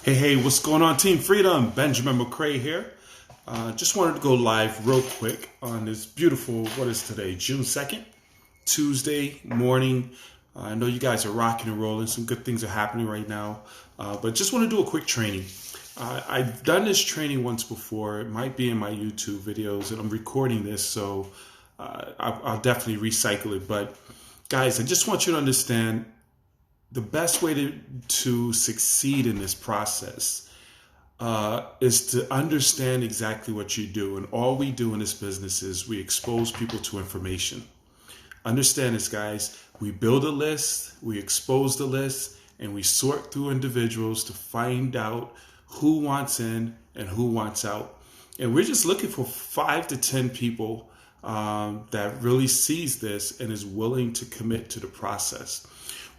Hey, what's going on, Team Freedom? Benjamin McCray here. Just wanted to go live real quick on this beautiful, what is today, June 2nd, Tuesday morning. I know you guys are rocking and rolling. Some good things are happening right now. But just want to do a quick training. I've done this training once before. It might be in my YouTube videos, and I'm recording this, so I'll definitely recycle it. But guys, I just want you to understand the best way to succeed in this process is to understand exactly what you do. And all we do in this business is we expose people to information. Understand this, guys. We build a list, we expose the list, and we sort through individuals to find out who wants in and who wants out. And we're just looking for 5 to 10 people that really sees this and is willing to commit to the process.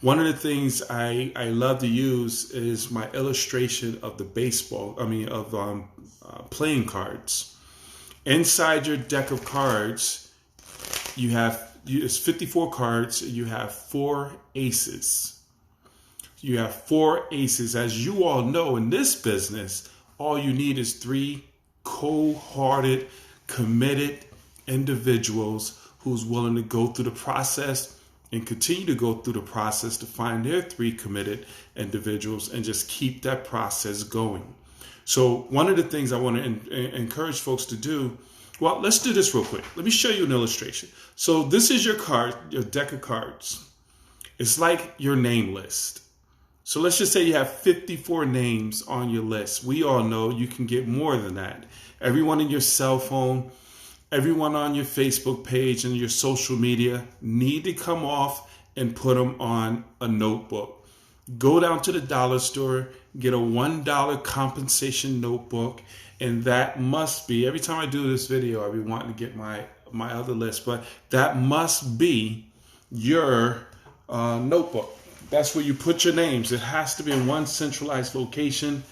One of the things I love to use is my illustration of the playing cards. Inside your deck of cards, it's 54 cards. You have 4 aces. You have 4 aces. As you all know, in this business, all you need is 3 cold-hearted, committed individuals who's willing to go through the process and continue to go through the process to find their 3 committed individuals and just keep that process going. So one of the things I want to encourage folks to do, well, let's do this real quick. Let me show you an illustration. So this is your card, your deck of cards. It's like your name list. So let's just say you have 54 names on your list. We all know you can get more than that. Everyone in your cell phone, everyone on your Facebook page and your social media need to come off and put them on a notebook. Go down to the dollar store, get a $1 compensation notebook, and that must be, every time I do this video, I'll be wanting to get my other list, but that must be your notebook. That's where you put your names. It has to be in one centralized location.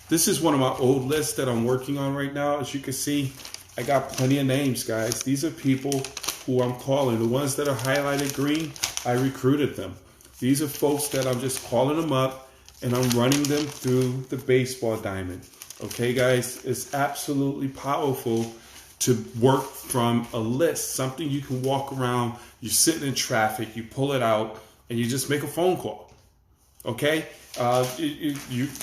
This is one of my old lists that I'm working on right now. As you can see, I got plenty of names, guys. These are people who I'm calling. The ones that are highlighted green, I recruited them. These are folks that I'm just calling them up and I'm running them through the baseball diamond. Okay, guys, it's absolutely powerful to work from a list, something you can walk around, you're sitting in traffic, you pull it out, and you just make a phone call. Okay? You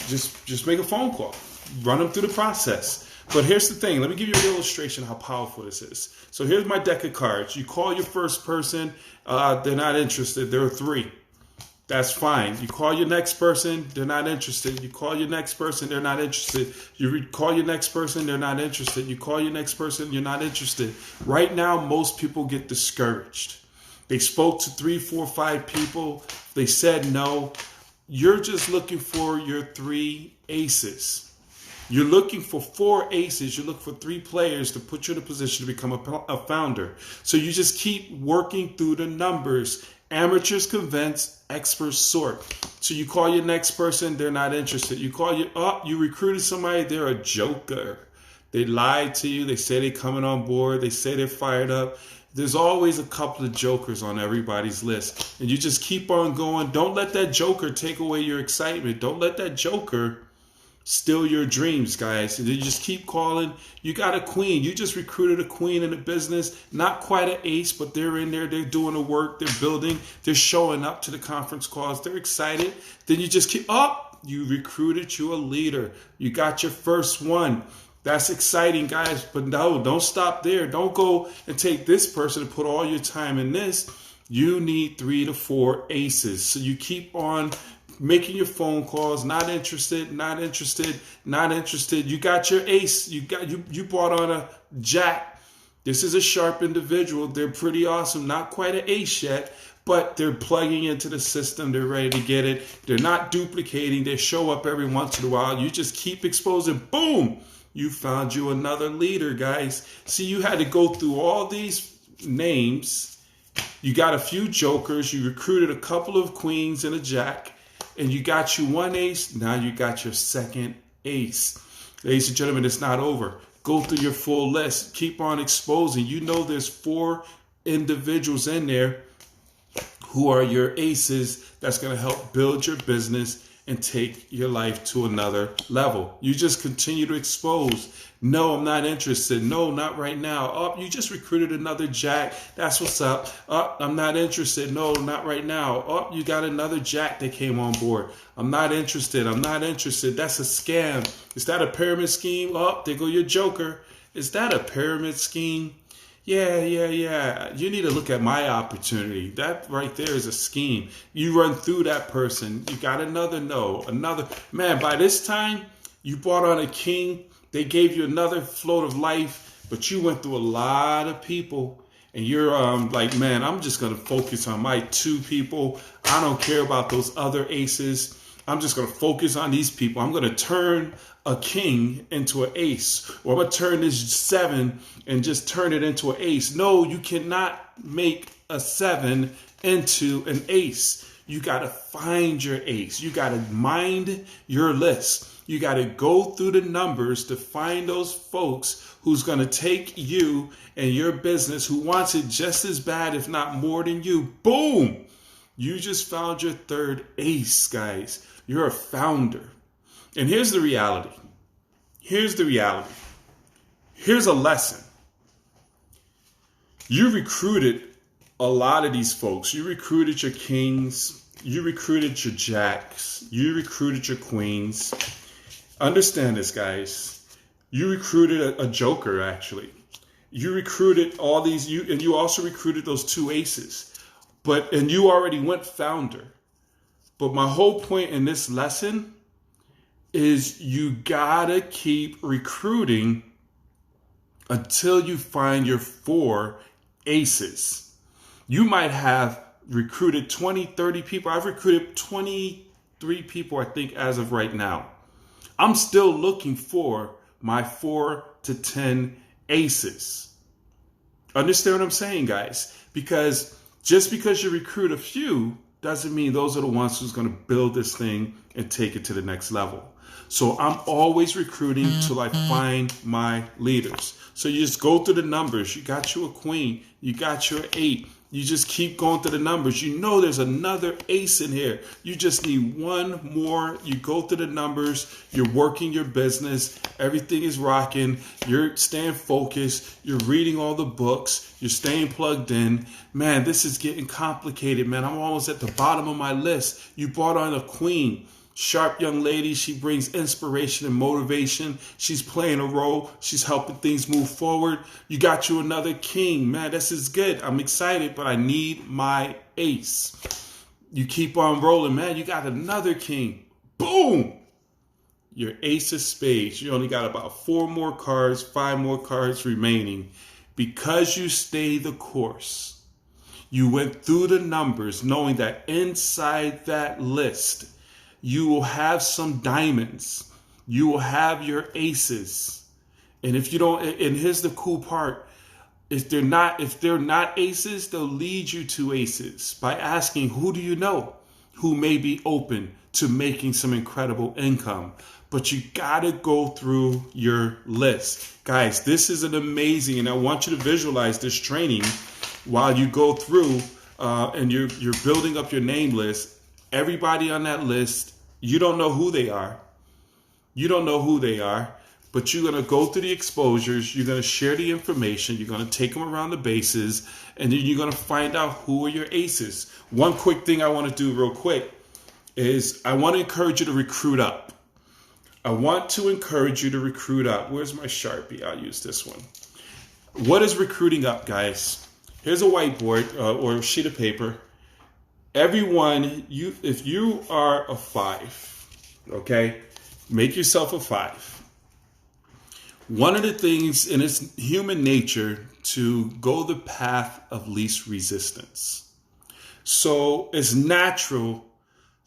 just make a phone call. Run them through the process. But here's the thing. Let me give you an illustration of how powerful this is. So here's my deck of cards. You call your first person. They're not interested. There are 3. That's fine. You call your next person. They're not interested. You call your next person. They're not interested. You call your next person. They're not interested. You call your next person. You're not interested. Right now, most people get discouraged. They spoke to 3, 4, 5 people. They said no. You're just looking for your 3 aces. You're looking for 4 aces. You're looking for 3 players to put you in a position to become a founder. So you just keep working through the numbers. Amateurs convince, experts sort. So you call your next person, they're not interested. You call you recruited somebody, they're a joker. They lied to you. They say they're coming on board. They say they're fired up. There's always a couple of jokers on everybody's list. And you just keep on going. Don't let that joker take away your excitement. Don't let that joker steal your dreams, guys. And you just keep calling. You got a queen. You just recruited a queen in the business. Not quite an ace, but they're in there. They're doing the work. They're building. They're showing up to the conference calls. They're excited. Then you just keep up. You recruited you a leader. You got your first one. That's exciting, guys. But no, don't stop there. Don't go and take this person and put all your time in this. You need 3 to 4 aces. So you keep on making your phone calls, not interested, not interested, not interested. You got your ace. You bought on a jack. This is a sharp individual. They're pretty awesome. Not quite an ace yet, but they're plugging into the system. They're ready to get it. They're not duplicating. They show up every once in a while. You just keep exposing. Boom! You found you another leader, guys. See, you had to go through all these names. You got a few jokers. You recruited a couple of queens and a jack. And you got you 1 ace. Now you got your 2nd ace. Ladies and gentlemen, it's not over. Go through your full list. Keep on exposing. You know there's 4 individuals in there who are your aces that's going to help build your business and take your life to another level. You just continue to expose. No, I'm not interested. No, not right now. Oh, you just recruited another jack. That's what's up. Oh, I'm not interested. No, not right now. Oh, you got another jack that came on board. I'm not interested. I'm not interested. That's a scam. Is that a pyramid scheme? Oh, there go your joker. Is that a pyramid scheme? Yeah. You need to look at my opportunity. That right there is a scheme. You run through that person. You got another no, another. Man, by this time, you brought on a king. They gave you another float of life, but you went through a lot of people. And you're like, man, I'm just going to focus on my 2 people. I don't care about those other aces. I'm just going to focus on these people. I'm going to turn a king into an ace, or I'm going to turn this 7 and just turn it into an ace. No, you cannot make a 7 into an ace. You got to find your ace. You got to mind your list. You got to go through the numbers to find those folks who's going to take you and your business, who wants it just as bad, if not more than you. Boom! You just found your 3rd ace, guys. You're a founder. And here's the reality. Here's a lesson. You recruited a lot of these folks. You recruited your kings. You recruited your jacks. You recruited your queens. Understand this, guys. You recruited a joker, actually. You recruited all these, and you also recruited those 2 aces. And you already went founder. But my whole point in this lesson is you gotta keep recruiting until you find your 4 aces. You might have recruited 20, 30 people. I've recruited 23 people, I think, as of right now. I'm still looking for my 4 to 10 aces. Understand what I'm saying, guys? Because just because you recruit a few doesn't mean those are the ones who's going to build this thing and take it to the next level. So I'm always recruiting till I find my leaders. So you just go through the numbers. You got you a queen. You got your 8. You just keep going through the numbers. You know there's another ace in here. You just need one more. You go through the numbers. You're working your business. Everything is rocking. You're staying focused. You're reading all the books. You're staying plugged in. Man, this is getting complicated, man. I'm almost at the bottom of my list. You brought on a queen. Sharp young lady. She brings inspiration and motivation. She's playing a role. She's helping things move forward. You got you another king. Man, this is good. I'm excited, but I need my ace. You keep on rolling, man. You got another king. Boom! Your ace of spades. You only got about 4 more cards, 5 more cards remaining. Because you stay the course. You went through the numbers knowing that inside that list, you will have some diamonds. You will have your aces. And if you don't, and here's the cool part. If they're not aces, they'll lead you to aces by asking, who do you know who may be open to making some incredible income? But you gotta go through your list. Guys, this is an amazing, and I want you to visualize this training while you go through and you're building up your name list. Everybody on that list, you don't know who they are. You don't know who they are, but you're going to go through the exposures. You're going to share the information. You're going to take them around the bases, and then you're going to find out who are your aces. One quick thing I want to do real quick is I want to encourage you to recruit up. I want to encourage you to recruit up. Where's my Sharpie? I'll use this one. What is recruiting up, guys? Here's a whiteboard or a sheet of paper. Everyone, if you are a 5, okay, make yourself a 5. One of the things, and it's human nature to go the path of least resistance. So it's natural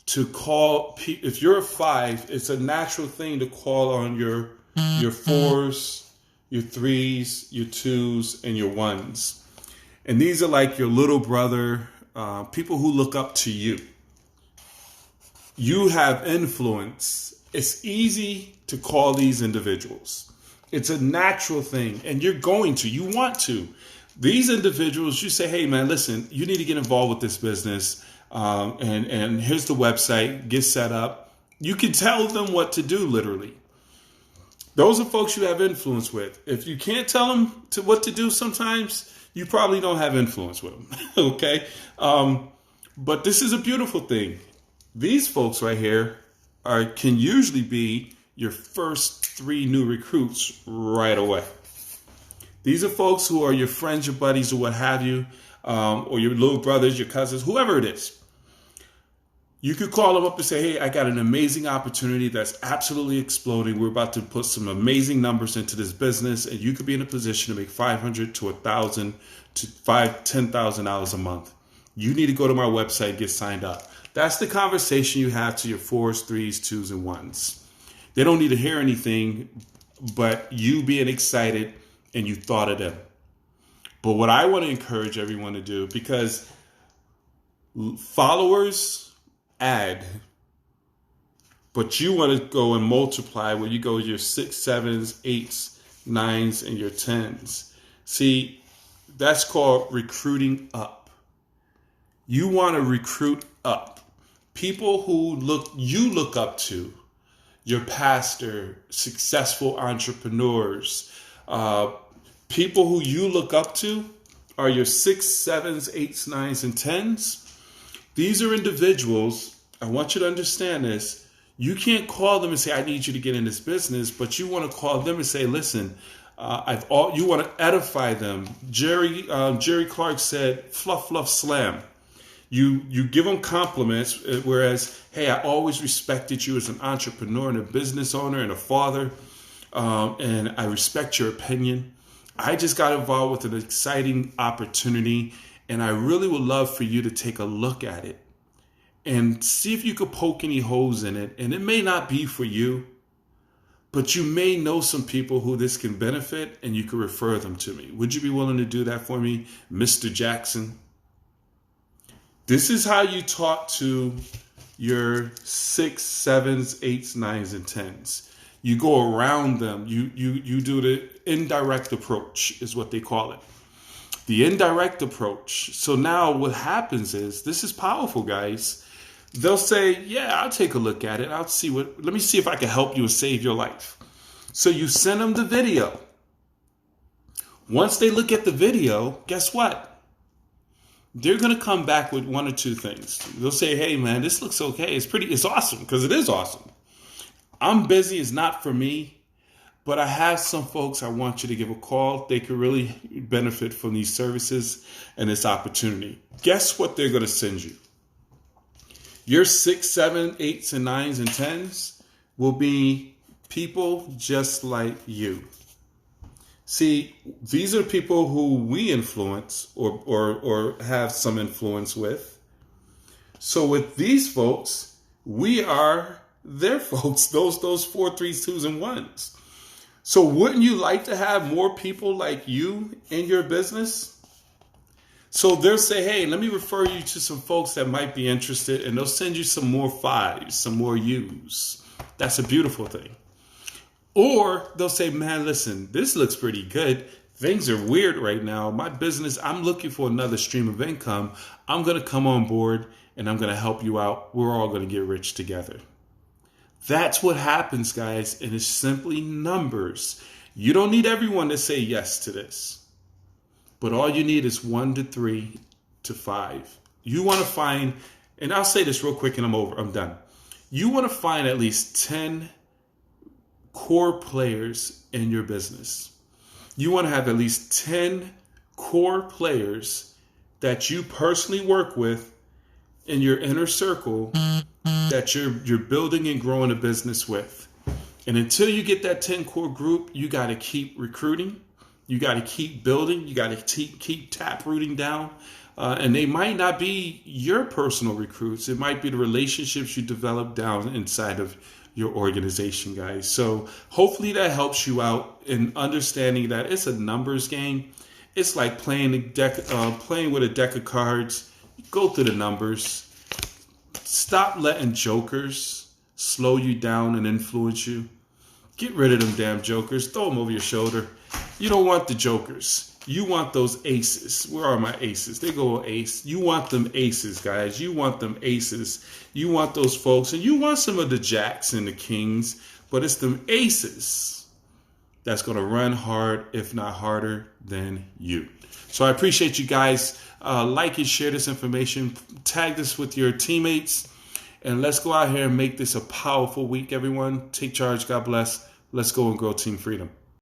to call, if you're a 5, it's a natural thing to call on your 4s, your 3s, your 2s, and your 1s. And these are like your little brother, people who look up to you. You have influence. It's easy to call these individuals. It's a natural thing, and you want to. These individuals, you say, hey, man, listen, you need to get involved with this business, and here's the website, get set up. You can tell them what to do, literally. Those are folks you have influence with. If you can't tell them what to do sometimes, you probably don't have influence with them. Okay? But this is a beautiful thing. These folks right here can usually be your first 3 new recruits right away. These are folks who are your friends, your buddies, or what have you, or your little brothers, your cousins, whoever it is. You could call them up and say, hey, I got an amazing opportunity that's absolutely exploding. We're about to put some amazing numbers into this business, and you could be in a position to make $500 to $1,000 to $10,000 a month. You need to go to my website, get signed up. That's the conversation you have to your 4s, 3s, 2s, and 1s. They don't need to hear anything but you being excited and you thought of them. But what I want to encourage everyone to do, because followers add, but you want to go and multiply where you go your 6s, 7s, 8s, 9s, and your 10s. See, that's called recruiting up. You want to recruit up. People who you look up to, your pastor, successful entrepreneurs, people who you look up to are your 6s, 7s, 8s, 9s, and 10s. These are individuals, I want you to understand this, you can't call them and say, I need you to get in this business, but you want to call them and say, listen, you want to edify them. Jerry Clark said, fluff, fluff, slam. You give them compliments, whereas, hey, I always respected you as an entrepreneur and a business owner and a father, and I respect your opinion. I just got involved with an exciting opportunity, and I really would love for you to take a look at it and see if you could poke any holes in it. And it may not be for you, but you may know some people who this can benefit, and you could refer them to me. Would you be willing to do that for me, Mr. Jackson? This is how you talk to your 6s, 7s, 8s, 9s, and 10s. You go around them. You do the indirect approach is what they call it. The indirect approach. So now what happens is, this is powerful, guys. They'll say, yeah, I'll take a look at it. Let me see if I can help you and save your life. So you send them the video. Once they look at the video, guess what? They're going to come back with 1 or 2 things. They'll say, hey, man, this looks okay. It's awesome, because it is awesome. I'm busy. It's not for me. But I have some folks I want you to give a call. They could really benefit from these services and this opportunity. Guess what they're going to send you? Your 6, 7, 8s, and 9s, and 10s will be people just like you. See, these are people who we influence or have some influence with. So with these folks, we are their folks, those 4, 3s, 2s, and 1s. So wouldn't you like to have more people like you in your business? So they'll say, hey, let me refer you to some folks that might be interested, and they'll send you some more 5s, some more U's. That's a beautiful thing. Or they'll say, man, listen, this looks pretty good. Things are weird right now. My business, I'm looking for another stream of income. I'm going to come on board and I'm going to help you out. We're all going to get rich together. That's what happens, guys. And it's simply numbers. You don't need everyone to say yes to this. But all you need is 1 to 3 to 5. You want to find, and I'll say this real quick and I'm done. You want to find at least 10 core players in your business. You want to have at least 10 core players that you personally work with in your inner circle that you're building and growing a business with. And until you get that 10 core group, you got to keep recruiting. You got to keep building. You got to keep tap rooting down. And they might not be your personal recruits. It might be the relationships you develop down inside of your organization, guys. So hopefully that helps you out in understanding that it's a numbers game. It's like playing with a deck of cards. Go through the numbers. Stop letting jokers slow you down and influence you. Get rid of them damn jokers. Throw them over your shoulder. You don't want the jokers. You want those aces. Where are my aces? They go ace. You want them aces, guys. You want them aces. You want those folks. And you want some of the jacks and the kings. But it's them aces that's going to run hard, if not harder than you. So I appreciate you guys. Like and share this information. Tag this with your teammates. And let's go out here and make this a powerful week, everyone. Take charge. God bless. Let's go and grow Team Freedom.